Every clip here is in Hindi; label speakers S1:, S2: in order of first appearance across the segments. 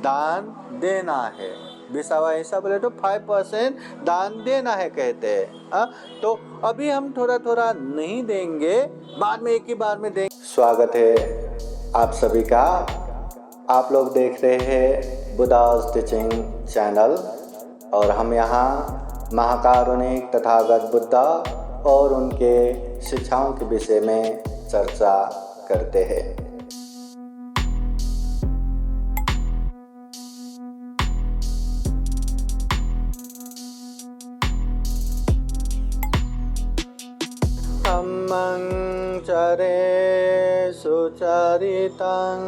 S1: दान देना है। 20वां हिस्सा बोले तो 5% दान देना है कहते हैं। तो अभी हम थोड़ा थोड़ा नहीं देंगे, बाद में एक ही बार में देंगे। स्वागत है आप सभी का। आप लोग देख रहे हैं बुद्धास टीचिंग चैनल और हम यहाँ महाकारुणिक तथागत बुद्धा और उनके शिक्षाओं के विषय में चर्चा करते हैं। धम्मं चरे सुचरितं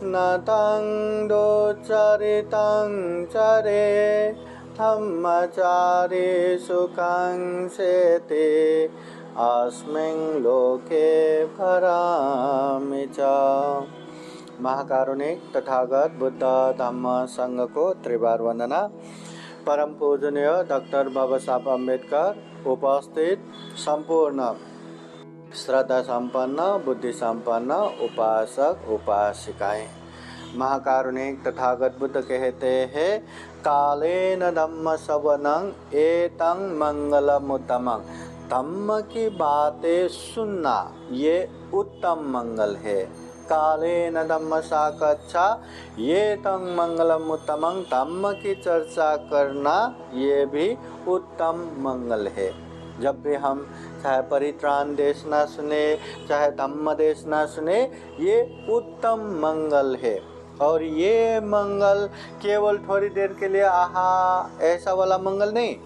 S1: नतं दोचरितं चरे धम्मचारी सुखं सेते अस्मिन् लोके भरामि च। महाकारुणिक तथागत बुद्ध धम्म संघ को त्रिवार वंदना। परम पूजनीय डॉक्टर बाबा साहब अम्बेडकर उपस्थित संपूर्ण श्रद्धा संपन्न बुद्धि संपन्न उपासक उपासिकाएं, महाकारुणिक तथागत बुद्ध कहते हैं कालेन धम्म श्रवणं एतं मंगलमुत्तमं। धम्म की बातें सुनना ये उत्तम मंगल है। कालेन धम्म साकच्छा ये तं मंगलम उत्तमं। धम्म की चर्चा करना ये भी उत्तम मंगल है। जब भी हम चाहे परित्राण देशना सुने चाहे धम्म देशना सुने, ये उत्तम मंगल है। और ये मंगल केवल थोड़ी देर के लिए आहा ऐसा वाला मंगल नहीं,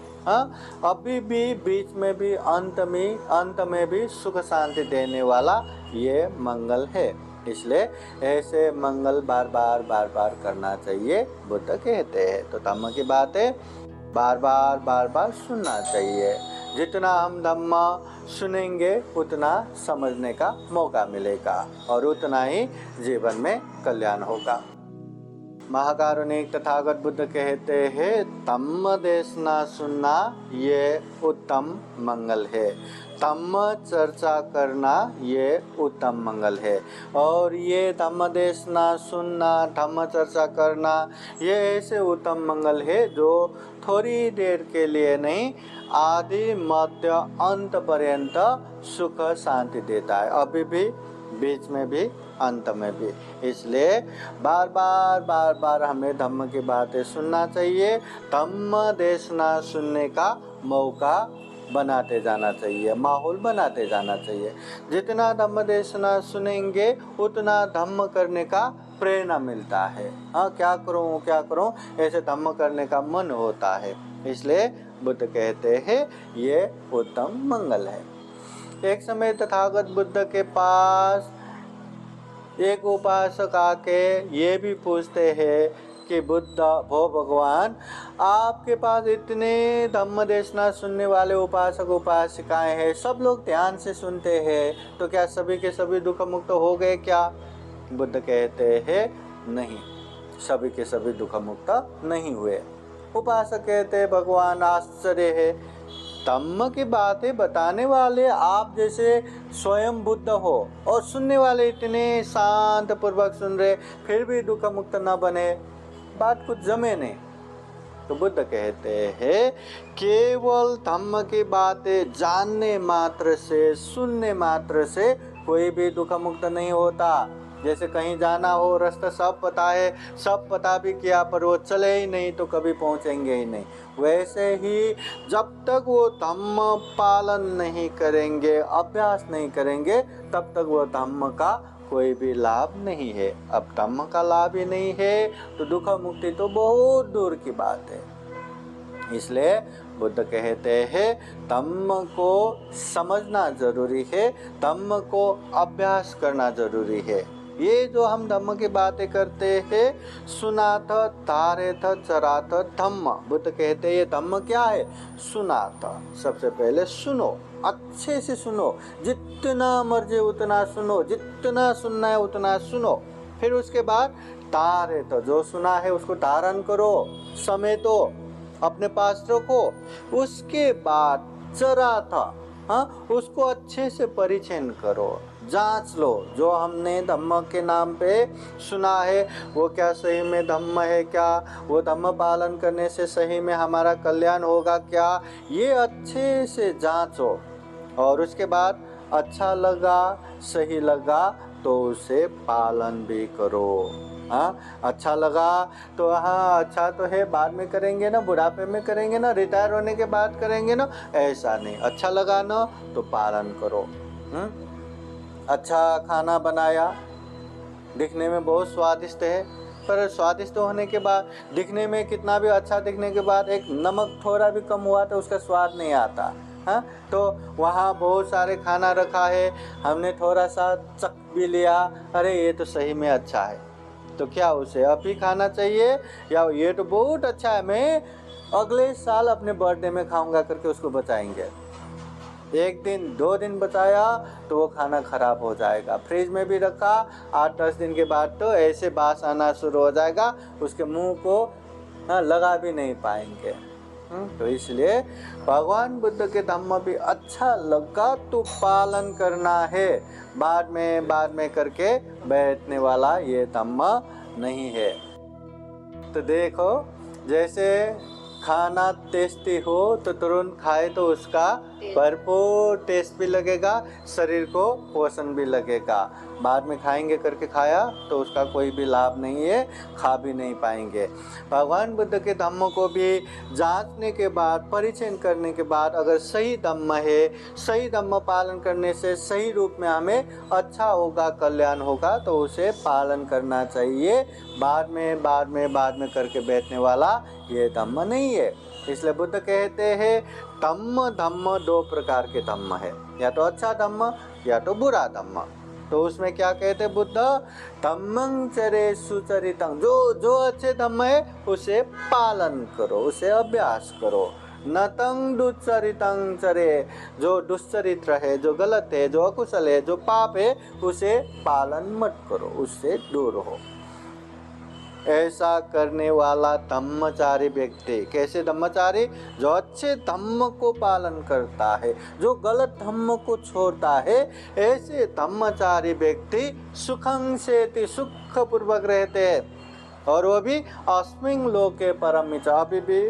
S1: अभी भी बीच में भी अंत में भी सुख शांति देने वाला ये मंगल है। इसलिए ऐसे मंगल बार बार करना चाहिए बुद्ध कहते हैं। तो धम्म की बातें बार बार सुनना चाहिए। जितना हम धम्म सुनेंगे उतना समझने का मौका मिलेगा और उतना ही जीवन में कल्याण होगा। महाकारुणिक तथागत बुद्ध कहते हैं धम्म देशना सुनना ये उत्तम मंगल है। धम्म चर्चा करना ये उत्तम मंगल है। और ये धम्म देशना सुनना धम्म चर्चा करना ये ऐसे उत्तम मंगल है जो थोड़ी देर के लिए नहीं, आदि मध्य अंत पर्यंत सुख शांति देता है, अभी भी बीच में भी अंत में भी। इसलिए बार बार हमें धम्म की बातें सुनना चाहिए। धम्म देशना सुनने का मौका बनाते जाना चाहिए, माहौल बनाते जाना चाहिए। जितना धम्म देशना सुनेंगे उतना धम्म करने का प्रेरणा मिलता है। क्या करूं ऐसे धम्म करने का मन होता है। इसलिए बुद्ध कहते हैं ये उत्तम मंगल है। एक समय तथागत बुद्ध के पास एक उपासक आके ये भी पूछते हैं कि बुद्ध भो भगवान, आपके पास इतने धम्म देशना सुनने वाले उपासक उपासिकाएं हैं, सब लोग ध्यान से सुनते हैं, तो क्या सभी के सभी दुख मुक्त हो गए क्या? बुद्ध कहते हैं नहीं, सभी के सभी दुख मुक्त नहीं हुए। उपासक कहते हैं भगवान आश्चर्य है, धम्म की बातें बताने वाले आप जैसे स्वयं बुद्ध हो और सुनने वाले इतने शांत पूर्वक सुन रहे, फिर भी दुख मुक्त न बने, बात कुछ जमे नहीं। तो बुद्ध कहते हैं केवल धम्म की बातें जानने मात्र से सुनने मात्र से कोई भी दुख मुक्त नहीं होता। जैसे कहीं जाना हो, रास्ता सब पता है, सब पता भी किया पर वो चले ही नहीं तो कभी पहुंचेंगे ही नहीं। वैसे ही जब तक वो धम्म पालन नहीं करेंगे, अभ्यास नहीं करेंगे, तब तक वो धम्म का कोई भी लाभ नहीं है। अब धम्म का लाभ ही नहीं है तो दुख मुक्ति तो बहुत दूर की बात है। इसलिए बुद्ध कहते हैं धम्म को समझना जरूरी है, धम्म को अभ्यास करना जरूरी है। ये जो हम धम्म की बातें करते हैं, सुनाथ धारेथ चराथ धम्म, बुद्ध कहते हैं ये धम्म क्या है? सुनाथ, सबसे पहले सुनो, अच्छे से सुनो, जितना मर्जी उतना सुनो, जितना सुनना है उतना सुनो। फिर उसके बाद धारेथ, जो सुना है उसको धारण करो, समेटो, अपने पास रखो। उसके बाद चराथ, उसको अच्छे से परिचय करो, जांच लो, जो हमने धम्म के नाम पे सुना है वो क्या सही में धम्म है क्या, वो धम्म पालन करने से सही में हमारा कल्याण होगा क्या, ये अच्छे से जांचो। और उसके बाद अच्छा लगा, सही लगा तो उसे पालन भी करो। हाँ, अच्छा लगा तो हाँ अच्छा तो है, बाद में करेंगे ना, बुढ़ापे में करेंगे ना, रिटायर होने के बाद करेंगे ना, ऐसा नहीं। अच्छा लगा ना तो पालन करो। अच्छा खाना बनाया, दिखने में बहुत स्वादिष्ट है, पर स्वादिष्ट होने के बाद, दिखने में कितना भी अच्छा दिखने के बाद एक नमक थोड़ा भी कम हुआ तो उसका स्वाद नहीं आता। हाँ, तो वहाँ बहुत सारे खाना रखा है, हमने थोड़ा सा चख भी लिया, अरे ये तो सही में अच्छा है, तो क्या उसे अभी खाना चाहिए, या ये तो बहुत अच्छा है, मैं अगले साल अपने बर्थडे में खाऊंगा करके उसको बचाएंगे। एक दिन 2 दिन बचाया तो वो खाना खराब हो जाएगा। फ्रिज में भी रखा, 8-10 दिन के बाद तो ऐसे बास आना शुरू हो जाएगा, उसके मुंह को लगा भी नहीं पाएंगे। तो इसलिए भगवान बुद्ध के धम्म भी अच्छा लगा तो पालन करना है, बाद में करके बैठने वाला ये धम्म नहीं है। तो देखो, जैसे खाना टेस्टी हो तो तुरंत खाए तो उसका भरपूर टेस्ट भी लगेगा, शरीर को पोषण भी लगेगा। बाद में खाएंगे करके खाया तो उसका कोई भी लाभ नहीं है, खा भी नहीं पाएंगे। भगवान बुद्ध के धम्म को भी जांचने के बाद, परीक्षण करने के बाद, अगर सही धम्म है, सही धम्म पालन करने से सही रूप में हमें अच्छा होगा, कल्याण होगा, तो उसे पालन करना चाहिए। बाद में करके बैठने वाला ये धम्म नहीं है। इसलिए बुद्ध कहते हैं धम्म 2 प्रकार के धम्म है, या तो अच्छा धम्म या तो बुरा धम्म। तो उसमें क्या कहते बुद्ध, धम्मं चरे सुचरितं, जो अच्छे धम्म है उसे पालन करो, उसे अभ्यास करो। नतं दुश्चरितं चरे, जो दुश्चरित्र है, जो गलत है, जो अकुशल है, जो पाप है, उसे पालन मत करो, उससे दूर हो। ऐसा करने वाला धम्मचारी व्यक्ति, कैसे धम्मचारी, जो अच्छे धम्म को पालन करता है, जो गलत धम्म को छोड़ता है, ऐसे धम्मचारी व्यक्ति सुखं सेति, सुख पूर्वक रहते हैं, और वो भी अस्मिन् लोके परमिता, अभी भी,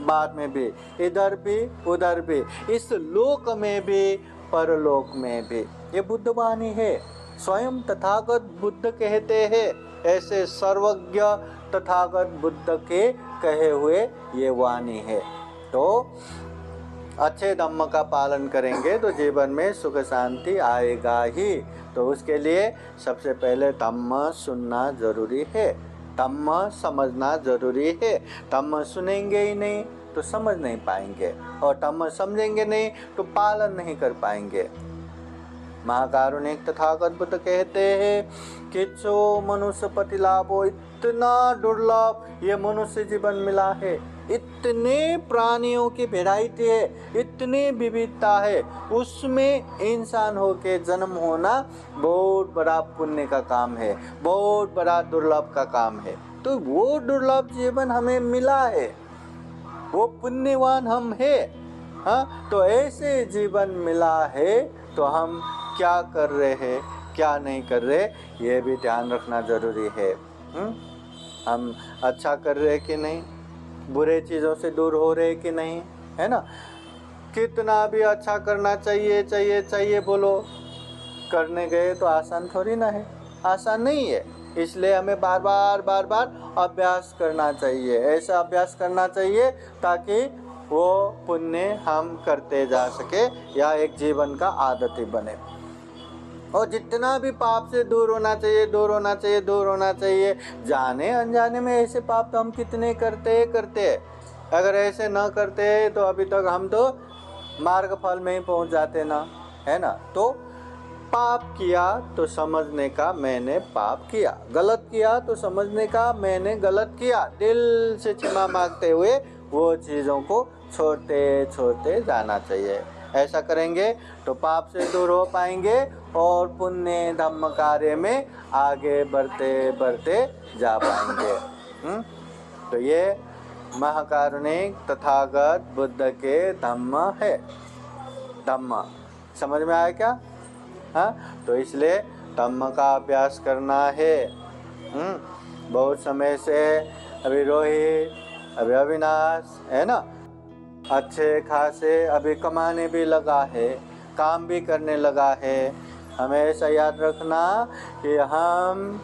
S1: बाद में भी, इधर भी उधर भी, इस लोक में भी परलोक में भी। ये बुद्धवाणी है, स्वयं तथागत बुद्ध कहते हैं, ऐसे सर्वज्ञ तथागत बुद्ध के कहे हुए ये वाणी है। तो अच्छे धम्म का पालन करेंगे तो जीवन में सुख शांति आएगा ही। तो उसके लिए सबसे पहले धम्म सुनना जरूरी है, धम्म समझना जरूरी है। धम्म सुनेंगे ही नहीं तो समझ नहीं पाएंगे, और धम्म समझेंगे नहीं तो पालन नहीं कर पाएंगे। महाकारुणिक तथागत बुद्ध कहते हैं कि जो मनुष्य पति लाभो, इतना दुर्लभ ये मनुष्य जीवन मिला है, इतने प्राणियों की वैरायटी है, इतनी विविधता है, उसमें इंसान होके जन्म होना बहुत बड़ा पुण्य का काम है, बहुत बड़ा दुर्लभ का काम है। तो वो दुर्लभ जीवन हमें मिला है, वो पुण्यवान हम है। हाँ, तो ऐसे जीवन मिला है तो हम क्या कर रहे हैं, क्या नहीं कर रहे, ये भी ध्यान रखना जरूरी है। हम अच्छा कर रहे कि नहीं, बुरे चीज़ों से दूर हो रहे कि नहीं, है ना। कितना भी अच्छा करना चाहिए चाहिए चाहिए बोलो, करने गए तो आसान थोड़ी ना है, आसान नहीं है। इसलिए हमें बार बार अभ्यास करना चाहिए, ऐसा अभ्यास करना चाहिए ताकि वो पुण्य हम करते जा सके, या एक जीवन का आदत ही बने। और जितना भी पाप से दूर होना चाहिए, दूर होना चाहिए, दूर होना चाहिए। जाने अनजाने में ऐसे पाप तो हम कितने करते। अगर ऐसे न करते तो अभी तक हम तो मार्ग फल में ही पहुंच जाते ना, है ना। तो पाप किया तो समझने का मैंने पाप किया, गलत किया तो समझने का मैंने गलत किया, दिल से क्षमा मांगते हुए वो चीज़ों को छोड़ते छोड़ते जाना चाहिए। ऐसा करेंगे तो पाप से दूर हो पाएंगे और पुण्य धम्म कार्य में आगे बढ़ते बढ़ते जा पाएंगे। तो ये महाकारुणिक तथागत बुद्ध के धम्म है। धम्म समझ में आया क्या? हाँ, तो इसलिए धम्म का अभ्यास करना है। बहुत समय से अभी रोहित, अभी अविनाश है ना, अच्छे खासे अभी कमाने भी लगा है, काम भी करने लगा है। हमेशा याद रखना कि हम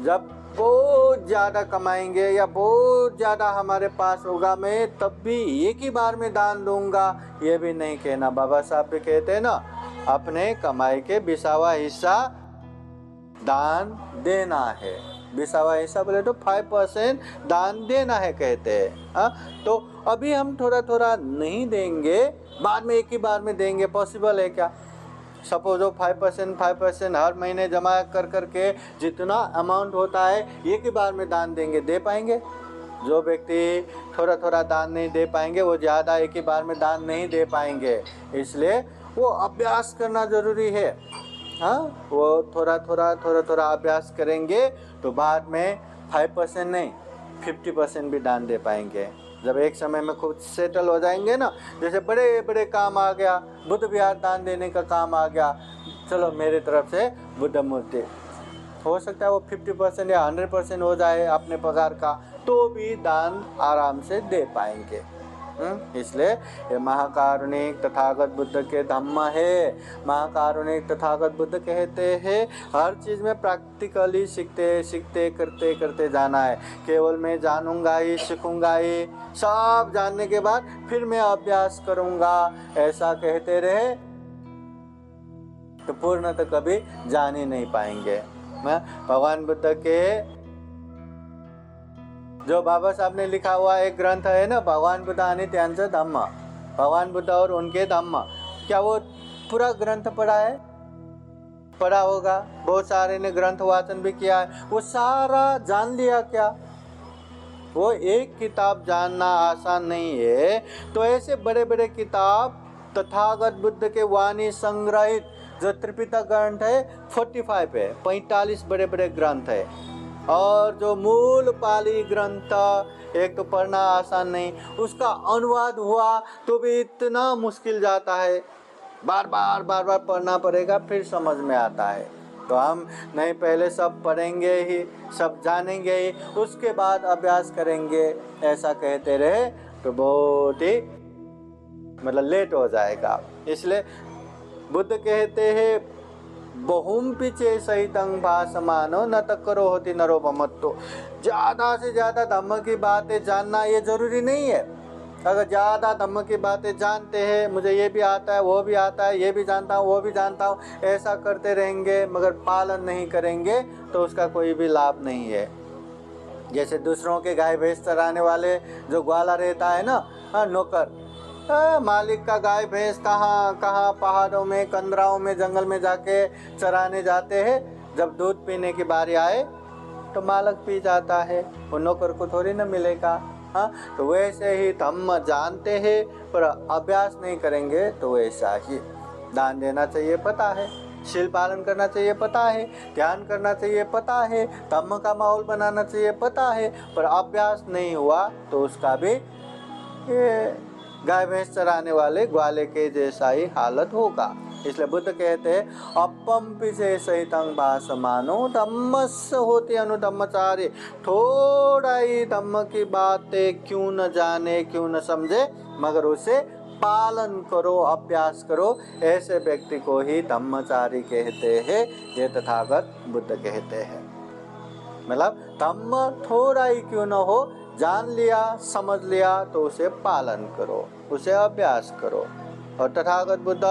S1: जब बहुत ज़्यादा कमाएंगे या बहुत ज़्यादा हमारे पास होगा, मैं तब भी एक ही बार में दान दूंगा, ये भी नहीं कहना। बाबा साहब भी कहते हैं ना, अपने कमाई के 20वां हिस्सा दान देना है। 20वां हिस्सा बोले तो 5% दान देना है कहते हैं। हाँ, तो अभी हम थोड़ा थोड़ा नहीं देंगे, बाद में एक ही बार में देंगे, पॉसिबल है क्या? सपोज वो 5% हर महीने जमा कर करके जितना अमाउंट होता है एक ही बार में दान देंगे, दे पाएंगे? जो व्यक्ति थोड़ा थोड़ा दान नहीं दे पाएंगे, वो ज़्यादा एक ही बार में दान नहीं दे पाएंगे। इसलिए वो अभ्यास करना ज़रूरी है। हाँ, वो थोड़ा थोड़ा अभ्यास करेंगे तो बाद में 5% नहीं 50% भी दान दे पाएंगे। जब एक समय में खुद सेटल हो जाएंगे ना, जैसे बड़े बड़े काम आ गया, बुद्ध विहार दान देने का काम आ गया, चलो मेरे तरफ से बुद्ध मूर्ति, हो सकता है वो 50% या 100% हो जाए अपने पगार का, तो भी दान आराम से दे पाएंगे। इसलिए ये महाकारुणिक तथागत बुद्ध के धम्म है। महाकारुणिक तथागत बुद्ध कहते हैं हर चीज़ में प्रैक्टिकली सीखते करते करते जाना है। केवल मैं जानूंगा ही, सीखूंगा ही, सब जानने के बाद फिर मैं अभ्यास करूंगा, ऐसा कहते रहे तो पूर्ण तो कभी जान ही नहीं पाएंगे। भगवान बुद्ध के जो बाबा साहब ने लिखा हुआ एक ग्रंथ है ना, भगवान बुद्ध आणि त्यांचं धम्म, भगवान बुद्ध और उनके धम्म, क्या वो पूरा ग्रंथ पढ़ा है? पढ़ा होगा, बहुत सारे ने ग्रंथ वाचन भी किया है, वो सारा जान लिया क्या? वो एक किताब जानना आसान नहीं है। तो ऐसे बड़े बड़े किताब तथागत बुद्ध के वाणी संग्रहित जो त्रिपिटक ग्रंथ है 45 है, 45 बड़े बड़े ग्रंथ है। और जो मूल पाली ग्रंथ एक तो पढ़ना आसान नहीं, उसका अनुवाद हुआ तो भी इतना मुश्किल जाता है, बार बार पढ़ना पड़ेगा फिर समझ में आता है। तो हम नहीं, पहले सब पढ़ेंगे ही, सब जानेंगे ही, उसके बाद अभ्यास करेंगे, ऐसा कहते रहे तो बहुत ही मतलब लेट हो जाएगा। इसलिए बुद्ध कहते हैं बहुम पिछे सहितं भासमानो न तकरो होती नरो भमत्तो। ज़्यादा से ज़्यादा धम्म की बातें जानना ये जरूरी नहीं है। अगर ज़्यादा धम्म की बातें जानते हैं, मुझे ये भी आता है, वो भी आता है, ये भी जानता हूँ, वो भी जानता हूँ, ऐसा करते रहेंगे मगर पालन नहीं करेंगे तो उसका कोई भी लाभ नहीं है। जैसे दूसरों के गाय भैंस चराने वाले जो ग्वाला रहता है ना, हाँ, नौकर, मालिक का गाय भैंस कहाँ कहाँ पहाड़ों में, कंदराओं में, जंगल में जाके चराने जाते हैं। जब दूध पीने की बारी आए तो मालिक पी जाता है, वो नौकर को थोड़ी ना मिलेगा। हाँ, तो वैसे ही धम्म जानते हैं पर अभ्यास नहीं करेंगे तो वैसा ही। दान देना चाहिए पता है, शील पालन करना चाहिए पता है, ध्यान करना चाहिए पता है, धम्म का माहौल बनाना चाहिए पता है, पर अभ्यास नहीं हुआ तो उसका भी ये गाय भैंस चराने वाले ग्वाले के जैसा ही हालत होगा। इसलिए बुद्ध कहते हैं अपम पिछे सहितं भासमानो धम्मस्य होते अनुधम्मचारी। थोड़ा ही धम्म की बातें क्यों न जाने, क्यों न समझे, मगर उसे पालन करो, अभ्यास करो, ऐसे व्यक्ति को ही धम्मचारी कहते हैं। ये तथागत बुद्ध कहते हैं। मतलब धम्म थोड़ा ही क्यों न हो, जान लिया, समझ लिया तो उसे पालन करो, उसे अभ्यास करो। और तथागत बुद्ध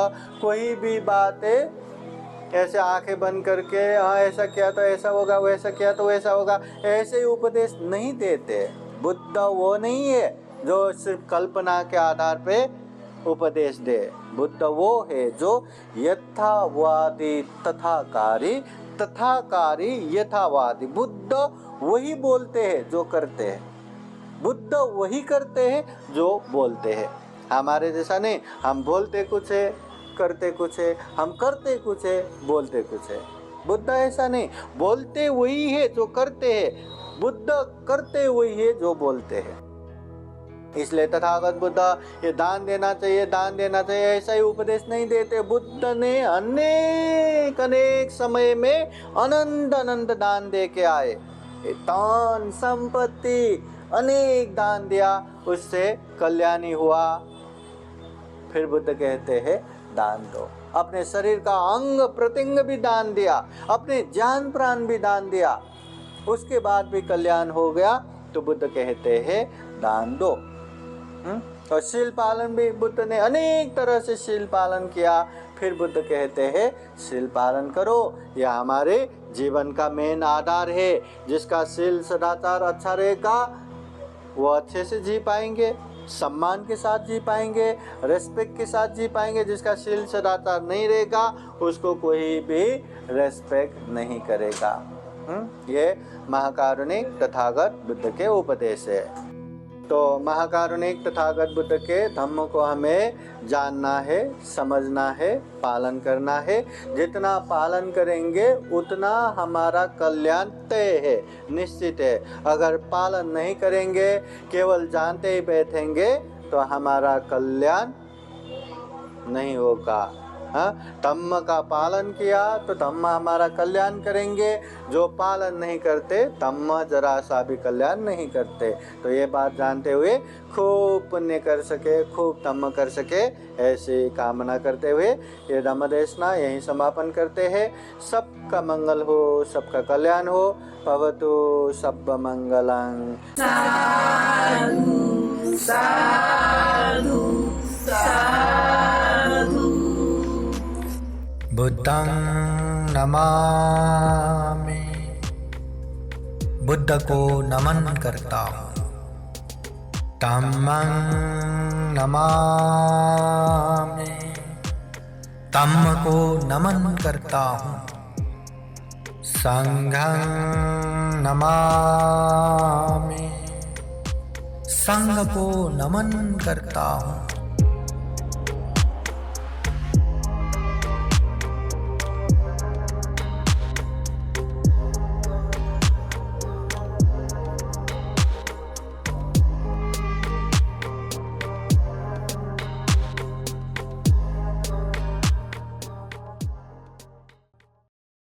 S1: कोई भी बातें ऐसे आंखें बंद करके हाँ ऐसा किया तो ऐसा होगा, वैसा किया तो वैसा होगा, ऐसे ही उपदेश नहीं देते। बुद्ध वो नहीं है जो सिर्फ कल्पना के आधार पे उपदेश दे। बुद्ध वो है जो यथावादी तथाकारी, तथाकारी यथावादी। बुद्ध वही बोलते हैं जो करते हैं, बुद्ध वही करते हैं जो बोलते हैं। हमारे जैसा नहीं, हम बोलते कुछ है, करते कुछ है, हम करते कुछ है, बोलते कुछ है। बुद्ध ऐसा नहीं, बोलते वही है जो करते हैं, बुद्ध करते वही है जो बोलते हैं। इसलिए तथागत बुद्ध ये दान देना चाहिए, दान देना चाहिए, ऐसा ही उपदेश नहीं देते। बुद्ध ने अनेक अनेक समय में अनंत अनंत दान दे के आए, धन संपत्ति अनेक दान दिया, उससे कल्याण ही हुआ। फिर बुद्ध कहते हैं दान दो। अपने शरीर का अंग प्रत्यंग भी दान दिया, अपने जान प्राण भी दान दिया, उसके बाद भी कल्याण हो गया, तो बुद्ध कहते हैं दान दो। और शील पालन भी बुद्ध ने अनेक तरह से शील पालन किया, फिर बुद्ध कहते हैं शील पालन करो, यह हमारे जीवन का मेन आधार है। जिसका शील सदाचार अच्छा रहेगा वो अच्छे से जी पाएंगे, सम्मान के साथ जी पाएंगे, रेस्पेक्ट के साथ जी पाएंगे। जिसका शील सदाचार नहीं रहेगा उसको कोई भी रेस्पेक्ट नहीं करेगा। ये महाकारुणिक तथागत बुद्ध के उपदेश है। तो महाकारुणिक तथागत बुद्ध के धम्म को हमें जानना है, समझना है, पालन करना है। जितना पालन करेंगे उतना हमारा कल्याण तय है, निश्चित है। अगर पालन नहीं करेंगे, केवल जानते ही बैठेंगे, तो हमारा कल्याण नहीं होगा। धम्म का पालन किया तो धम्म हमारा कल्याण करेंगे, जो पालन नहीं करते धम्म जरा सा भी कल्याण नहीं करते। तो ये बात जानते हुए खूब पुण्य कर सके, खूब धम्म कर सके, ऐसी कामना करते हुए ये धम्म देशना यहीं समापन करते हैं। सबका मंगल हो, सबका कल्याण हो। भवतु सब मंगलं। साधु साधु साधु। बुद्धं नमामि, बुद्ध को नमन करता हूँ। धम्मं नमामि, धम्म को नमन करता हूँ। संघं नमामि, संघ को नमन करता हूँ।